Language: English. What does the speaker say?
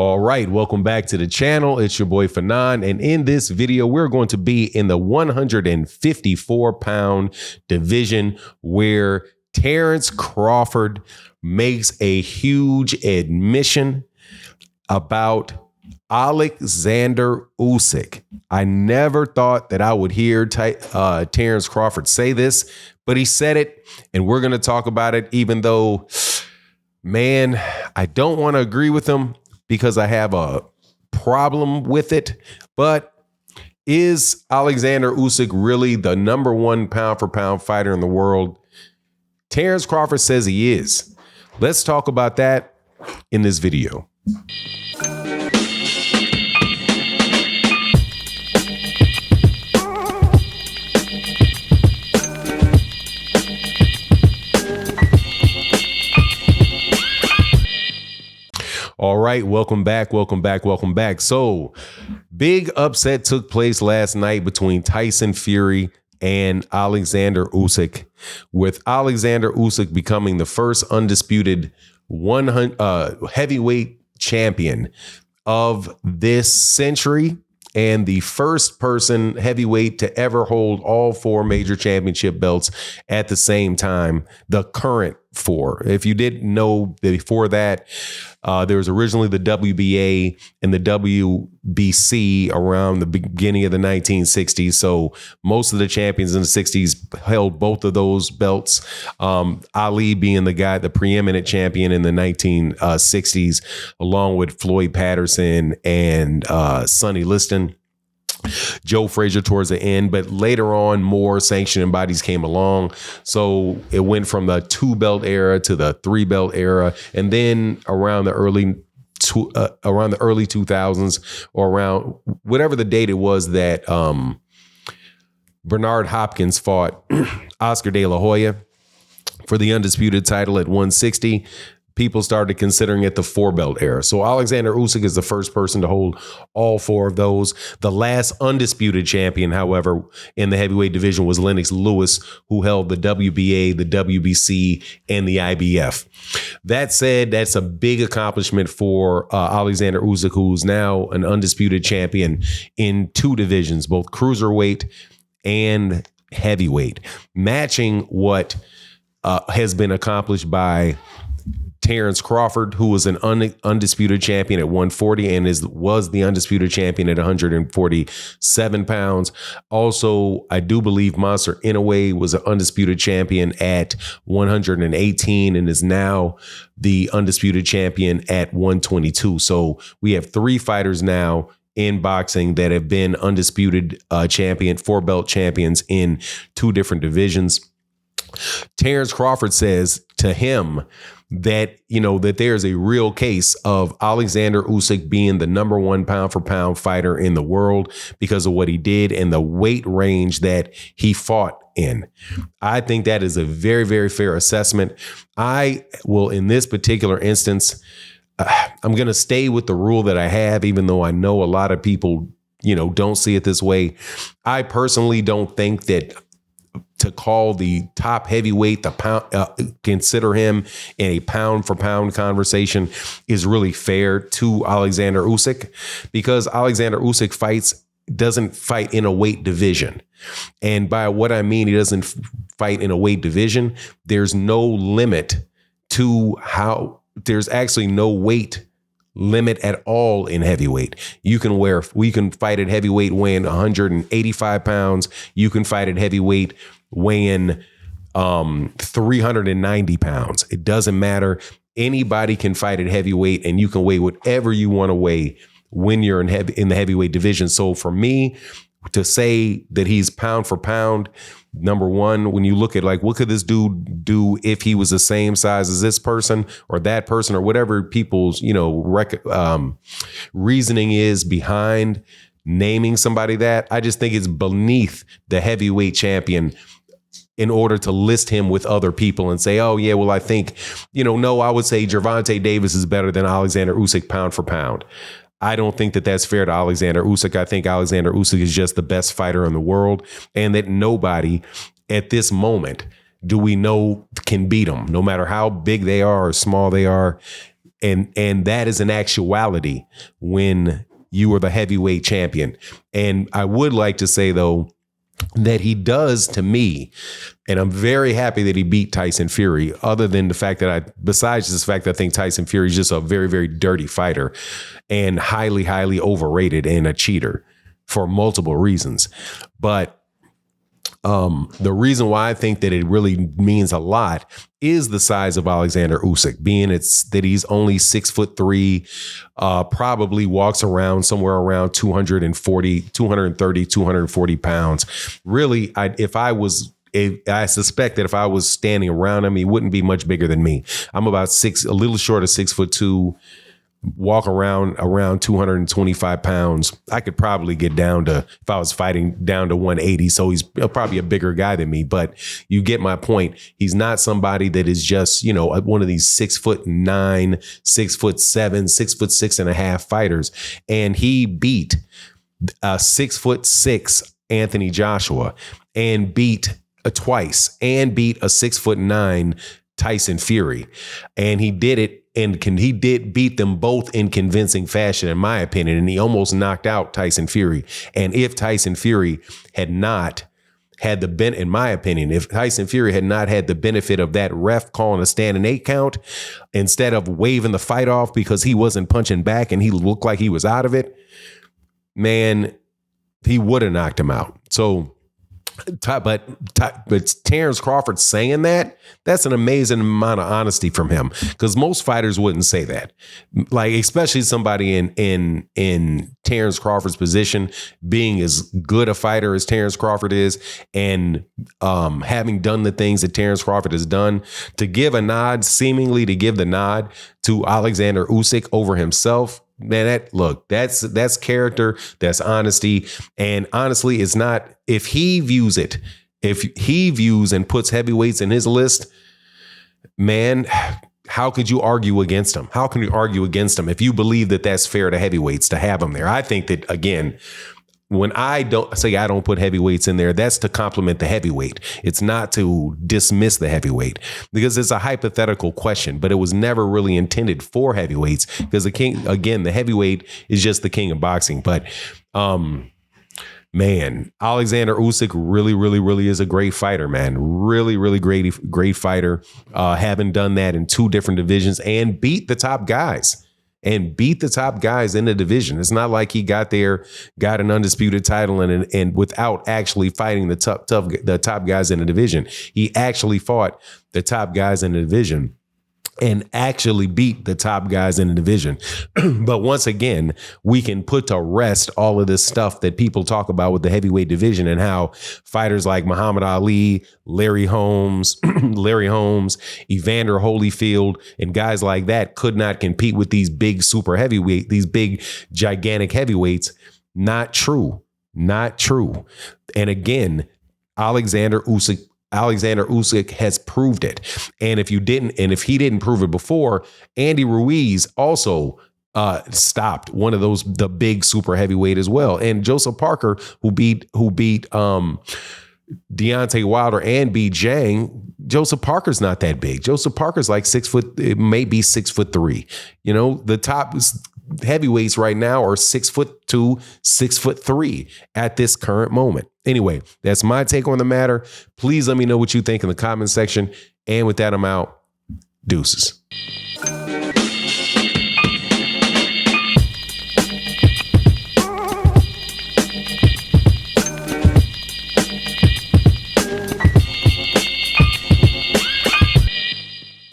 All right, welcome back to the channel. It's your boy Fanon, and in this video, we're going to be in the 154-pound division where Terence Crawford makes a huge admission about Alexander Usyk. I never thought that I would hear Terence Crawford say this, but he said it, and we're going to talk about it, even though, man, I don't want to agree with him because I have a problem with it. But is Alexander Usyk really the number one pound-for-pound fighter in the world? Terence Crawford says he is. Let's talk about that in this video. All right, welcome back. So, big upset took place last night between Tyson Fury and Alexander Usyk, with Alexander Usyk becoming the first undisputed heavyweight champion of this century and the first person heavyweight to ever hold all four major championship belts at the same time, the current four. If you didn't know, before that, there was originally the WBA and the WBC around the beginning of the 1960s. So most of the champions in the 60s held both of those belts. Ali being the preeminent champion in the 1960s, along with Floyd Patterson and Sonny Liston. Joe Frazier towards the end, but later on more sanctioning bodies came along. So it went from the 2-belt era to the 3-belt era. And then around the early 2000s, or around whatever the date it was that Bernard Hopkins fought Oscar De La Hoya for the undisputed title at 160, people started considering it the 4-belt era. So Alexander Usyk is the first person to hold all four of those. The last undisputed champion, however, in the heavyweight division was Lennox Lewis, who held the WBA, the WBC, and the IBF. That said, that's a big accomplishment for Alexander Usyk, who's now an undisputed champion in two divisions, both cruiserweight and heavyweight, matching what has been accomplished by Terence Crawford, who was an undisputed champion at 140 and was the undisputed champion at 147 pounds. Also, I do believe Monster Inoue was an undisputed champion at 118 and is now the undisputed champion at 122. So we have three fighters now in boxing that have been undisputed 4-belt champions in two different divisions. Terence Crawford says to him that, that there's a real case of Alexander Usyk being the number one pound-for-pound fighter in the world because of what he did and the weight range that he fought in. I think that is a very, very fair assessment. I will, in this particular instance, I'm going to stay with the rule that I have, even though I know a lot of people, don't see it this way. I personally don't think that to call the top heavyweight the pound, consider him in a pound for pound conversation is really fair to Alexander Usyk, because Alexander Usyk doesn't fight in a weight division. And by what I mean, he doesn't fight in a weight division. There's no limit to there's actually no weight limit at all in heavyweight. We can fight at heavyweight weighing 185 pounds. You can fight at heavyweight weighing 390 pounds. It doesn't matter. Anybody can fight at heavyweight, and you can weigh whatever you want to weigh when you're in the heavyweight division. So for me to say that he's pound for pound, number one, when you look at what could this dude do if he was the same size as this person or that person or whatever people's, reasoning is behind naming somebody that, I just think it's beneath the heavyweight champion in order to list him with other people and say, oh yeah, well, I think, no, I would say Gervonta Davis is better than Alexander Usyk pound for pound. I don't think that that's fair to Alexander Usyk. I think Alexander Usyk is just the best fighter in the world, and that nobody at this moment do we know can beat him, no matter how big they are or small they are. And that is an actuality when you are the heavyweight champion. And I would like to say, though, that he does to me, and I'm very happy that he beat Tyson Fury, other than the fact that besides this fact that I think Tyson Fury is just a very, very dirty fighter and highly, highly overrated and a cheater for multiple reasons. But the reason why I think that it really means a lot is the size of Alexander Usyk, being that he's only 6'3", probably walks around somewhere around 230, 240 pounds. Really, I suspect that if I was standing around him, he wouldn't be much bigger than me. I'm about a little short of 6'2", walk around 225 pounds. I could probably get down to, if I was fighting, down to 180. So he's probably a bigger guy than me, but you get my point. He's not somebody that is just, one of these 6'9", 6'7", 6'6.5" fighters. And he beat a 6'6" Anthony Joshua and beat twice and beat a 6'9" Tyson Fury. And he did it. And he did beat them both in convincing fashion, in my opinion. And he almost knocked out Tyson Fury. And if Tyson Fury had not had in my opinion, if Tyson Fury had not had the benefit of that ref calling a standing 8 count instead of waving the fight off because he wasn't punching back and he looked like he was out of it, man, he would have knocked him out. So, but Terence Crawford saying that's an amazing amount of honesty from him, because most fighters wouldn't say that. Like, especially somebody in Terence Crawford's position, being as good a fighter as Terence Crawford is, and having done the things that Terence Crawford has done, to give the nod to Alexander Usyk over himself. Man, that's character, that's honesty. And honestly, it's not, if he views and puts heavyweights in his list, man, how could you argue against him? How can you argue against him if you believe that that's fair to heavyweights to have him there? I think that, again, when I don't put heavyweights in there, that's to compliment the heavyweight. It's not to dismiss the heavyweight, because it's a hypothetical question, but it was never really intended for heavyweights, because the heavyweight is just the king of boxing. But, man, Alexander Usyk really, really, really is a great fighter, man. Really, really great fighter. Having done that in 2 different divisions and beat the top guys. In the division. It's not like he got an undisputed title and without actually fighting the top guys in the division. He actually fought the top guys in the division and actually beat the top guys in the division. But once again, we can put to rest all of this stuff that people talk about with the heavyweight division, and how fighters like Muhammad Ali, Larry Holmes, Evander Holyfield, and guys like that could not compete with these big super heavyweight, these big gigantic heavyweights. Not true. And again, Alexander Usyk has proved it. And if he didn't prove it before, Andy Ruiz also stopped one of the big super heavyweight as well. And Joseph Parker, who beat Deontay Wilder and beat Zhang, Joseph Parker's not that big. Joseph Parker's like 6 foot, it may be 6'3". The top heavyweights right now are 6'2", 6'3" at this current moment. Anyway, that's my take on the matter. Please let me know what you think in the comment section. And with that, I'm out. Deuces.